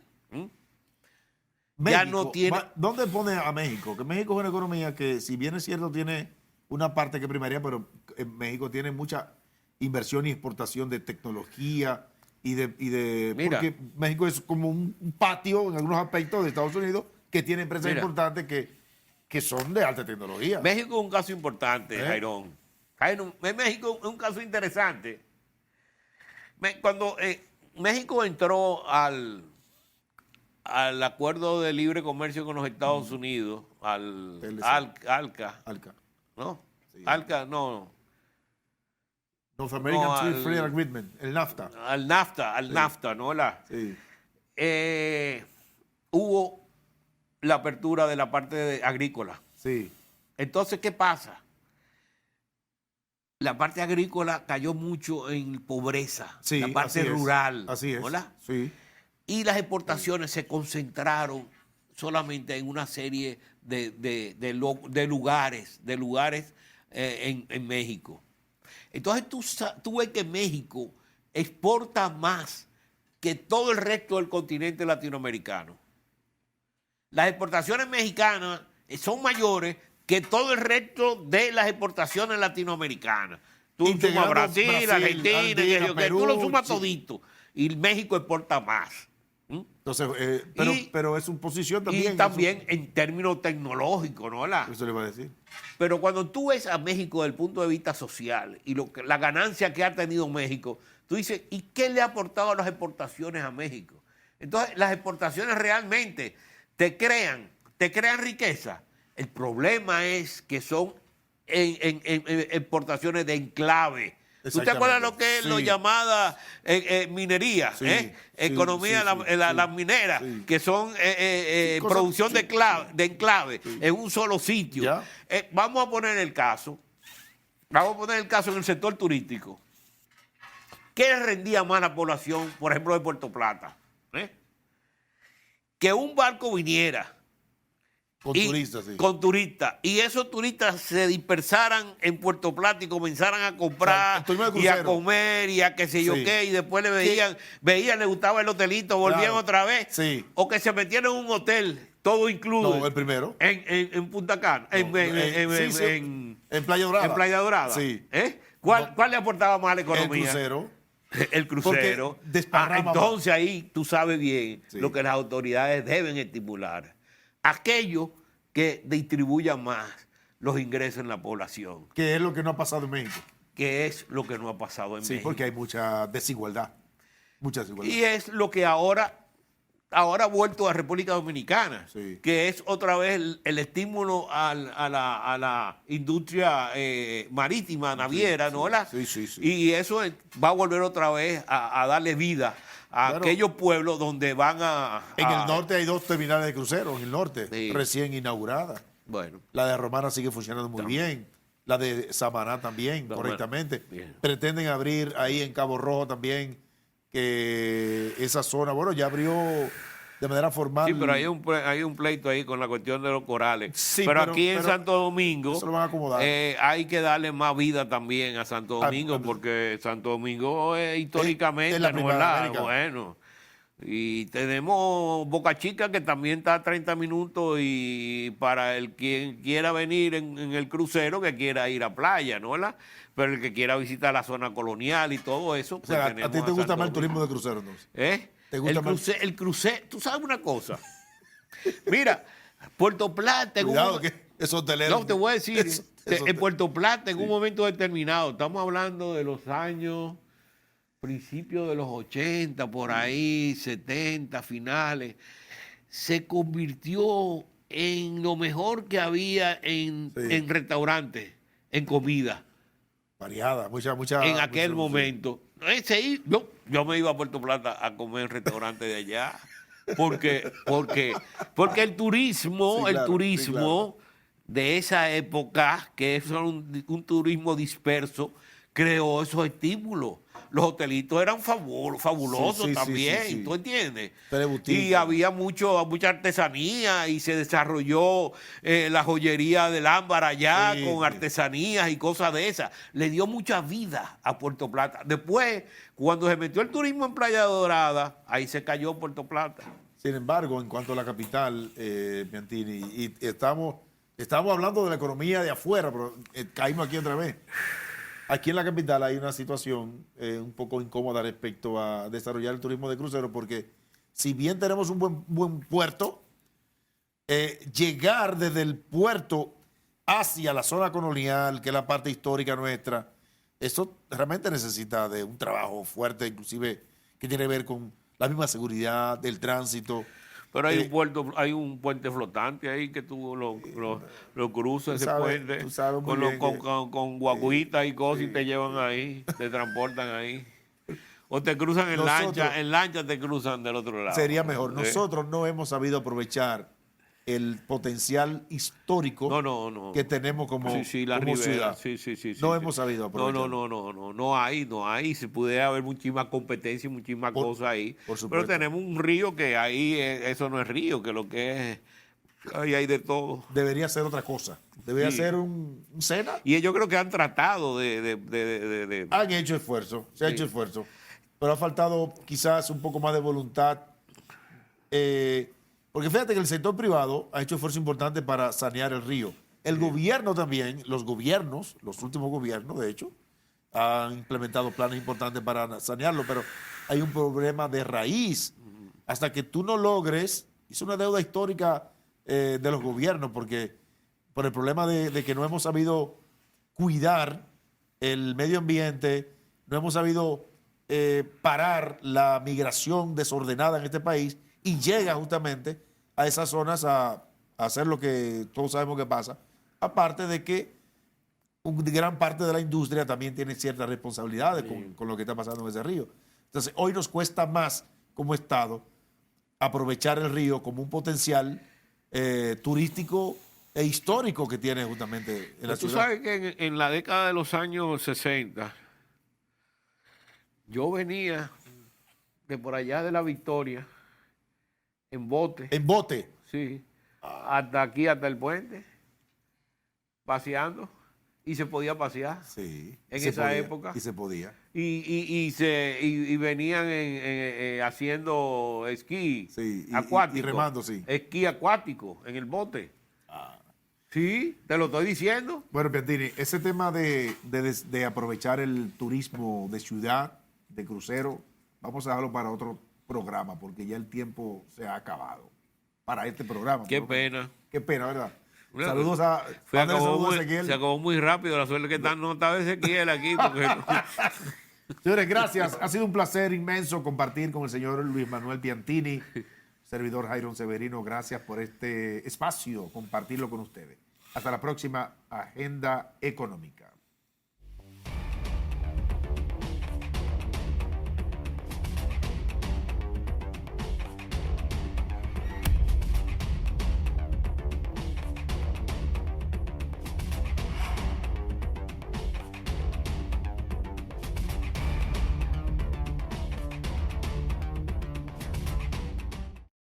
Ya no tiene... ¿Dónde pone a México? Que México es una economía que, si bien es cierto, tiene una parte que primaria, pero México tiene mucha inversión y exportación de tecnología Mira. porque México es como un patio en algunos aspectos de Estados Unidos que tiene empresas importantes que son de alta tecnología. México es un caso importante, Jairón. México es un caso interesante. Cuando México entró al acuerdo de libre comercio con los Estados Unidos, al TLC. ALCA, ALCA. ¿no? Sí. ALCA, no, North American No, Free Trade Agreement, el NAFTA. al NAFTA, Sí. NAFTA, ¿no? Sí. Hubo la apertura de la parte agrícola. Sí. Entonces, ¿qué pasa? La parte agrícola cayó mucho en pobreza, Sí, la parte así es. rural. Así es. ¿Verdad? Sí. Y las exportaciones se concentraron solamente en una serie de lugares en México. Entonces tú ves que México exporta más que todo el resto del continente latinoamericano. Las exportaciones mexicanas son mayores que todo el resto de las exportaciones latinoamericanas. Tú sumas Integrando Brasil, Brasil, Argentina, Argentina, que tú lo Perú, sumas sí. todito. Y México exporta más. ¿Mm? Entonces, Y- pero es su posición también. Y también en términos tecnológicos, ¿no? Eso le iba a decir. Pero cuando tú ves a México desde el punto de vista social y la ganancia que ha tenido México, tú dices, ¿y qué le ha aportado las exportaciones a México? Entonces, las exportaciones realmente te crean riqueza. El problema es que son en exportaciones de enclave. ¿Tú te acuerdas lo que es Sí. lo llamada minería? Sí, sí, Economía, sí, sí, las sí. mineras, Sí. que son cosas- producción sí, de enclave en un solo sitio. Ya. Vamos a poner el caso en el sector turístico. ¿Qué rendía más la población, por ejemplo, de Puerto Plata? Que un barco viniera Con turistas, sí. con turistas, y esos turistas se dispersaran en Puerto Plata y comenzaran a O sea, comprar el turismo de y a crucero. comer y a qué sé yo Sí. qué, y después le veían, le gustaba el hotelito, volvían Claro. otra vez, Sí. o que se metieran en un hotel, todo incluido, No, el primero. en Punta Cana, No, sí, en Playa Dorada. en Playa Dorada. Sí. ¿Cuál le aportaba más a la economía? El crucero. El crucero. Porque desparrama Entonces ahí tú sabes bien Sí. lo que las autoridades deben estimular. Aquello que distribuya más los ingresos en la población, Que es lo que no ha pasado en México. que es lo que no ha pasado en Sí, México. porque hay mucha desigualdad. Mucha desigualdad. Y es lo que ahora ha vuelto a República Dominicana, Sí. que es otra vez el estímulo a la industria marítima, naviera, sí, ¿no? ¿Verdad? sí, sí, sí. Y eso va a volver otra vez a darle vida a Claro. aquellos pueblos donde van En el norte hay 2 terminales de cruceros, en el norte, Sí. recién inauguradas. Bueno, La de Romana sigue funcionando muy bien. La de Samaná también, No, correctamente. bueno, bien. Pretenden abrir ahí en Cabo Rojo también, que esa zona, bueno, ya abrió de manera formal. sí, pero hay un pleito ahí con la cuestión de los corales. Sí, pero pero- aquí en pero Santo Domingo eso lo van a acomodar. hay que darle más vida también a Santo Domingo, Ah, porque Santo Domingo históricamente es la no primera es de la- América. bueno. Y tenemos Boca Chica, que también está a 30 minutos, y para el quien quiera venir en el crucero, que quiera ir a playa, ¿no? ¿Verdad? Pero el que quiera visitar la zona colonial y todo eso, O sea, a tenemos ti te gusta Santo más el turismo Domingo. de crucero, entonces. ¿Te El gusta más? crucero, tú sabes una cosa. Mira, Puerto Plata, Cuidado, que esos hoteleros. no, te voy a decir, Esos en Puerto Plata, en Sí. un momento determinado, estamos hablando de los años, principios de los 80, por ahí, 70, finales, se convirtió en lo mejor que había en restaurantes, en comida, variada, mucha. en aquel mucho, momento. Yo me iba a Puerto Plata a comer en restaurantes de allá. Porque el turismo, Sí, claro, sí, claro. de esa época, que es un turismo disperso, creó esos estímulos. Los hotelitos eran fabulosos Sí, sí, sí, también, sí, sí. ¿tú entiendes? Teleboutique. Y había mucha artesanía, y se desarrolló la joyería del Ámbar allá, Sí, con sí. artesanías y cosas de esas. Le dio mucha vida a Puerto Plata. Después, cuando se metió el turismo en Playa Dorada, ahí se cayó Puerto Plata. Sin embargo, en cuanto a la capital, Piantini, y estamos hablando de la economía de afuera, pero caímos aquí otra vez. Aquí en la capital hay una situación un poco incómoda respecto a desarrollar el turismo de crucero, porque si bien tenemos un buen puerto, llegar desde el puerto hacia la zona colonial, que es la parte histórica nuestra, eso realmente necesita de un trabajo fuerte, inclusive que tiene que ver con la misma seguridad del tránsito. Pero hay un puente flotante ahí que tú lo cruzas, ese puente, tú sabes muy con, bien con guaguitas y cosas y te llevan ahí, te transportan ahí. O te cruzan en lancha te cruzan del otro lado. Sería mejor. Nosotros no hemos sabido aprovechar el potencial histórico que tenemos como, la como Ribera. ciudad. Sí, no hemos sabido aprovechar. No hay. Se pudiera haber muchísima competencia y muchísimas cosas ahí. Por supuesto. Pero tenemos un río que ahí, eso no es río, que lo que es, ahí hay de todo. Debería ser otra cosa. Debería ser un Sena. Y yo creo que han tratado Han hecho esfuerzo, se ha hecho esfuerzo. Pero ha faltado quizás un poco más de voluntad. Porque fíjate que el sector privado ha hecho esfuerzo importante para sanear el río. El gobierno también, los gobiernos, los últimos gobiernos, de hecho, han implementado planes importantes para sanearlo, pero hay un problema de raíz. Hasta que tú no logres, es una deuda histórica de los gobiernos, porque por el problema de que no hemos sabido cuidar el medio ambiente, no hemos sabido parar la migración desordenada en este país y llega justamente a esas zonas a hacer lo que todos sabemos que pasa. Aparte de que gran parte de la industria también tiene ciertas responsabilidades con lo que está pasando en ese río. Entonces, hoy nos cuesta más como Estado aprovechar el río como un potencial turístico e histórico que tiene justamente en la ciudad. Tú sabes que en la década de los años 60, yo venía de por allá de La Victoria, en bote. En bote. Sí. Hasta aquí, hasta el puente, paseando. Y se podía pasear. Sí. En esa época. Y se podía. Y venían haciendo esquí acuático. Y remando, sí. Esquí acuático en el bote. Sí, te lo estoy diciendo. Bueno, Piantini, ese tema de aprovechar el turismo de ciudad, de crucero, vamos a dejarlo para otro programa, porque ya el tiempo se ha acabado para este programa. Qué pena. Qué pena, ¿verdad? Bueno, saludos a Ezequiel. Se acabó muy rápido, la suerte que no estaba Ezequiel aquí. Señores, gracias. Ha sido un placer inmenso compartir con el señor Luis Manuel Piantini, servidor Jairon Severino. Gracias por este espacio, compartirlo con ustedes. Hasta la próxima Agenda Económica.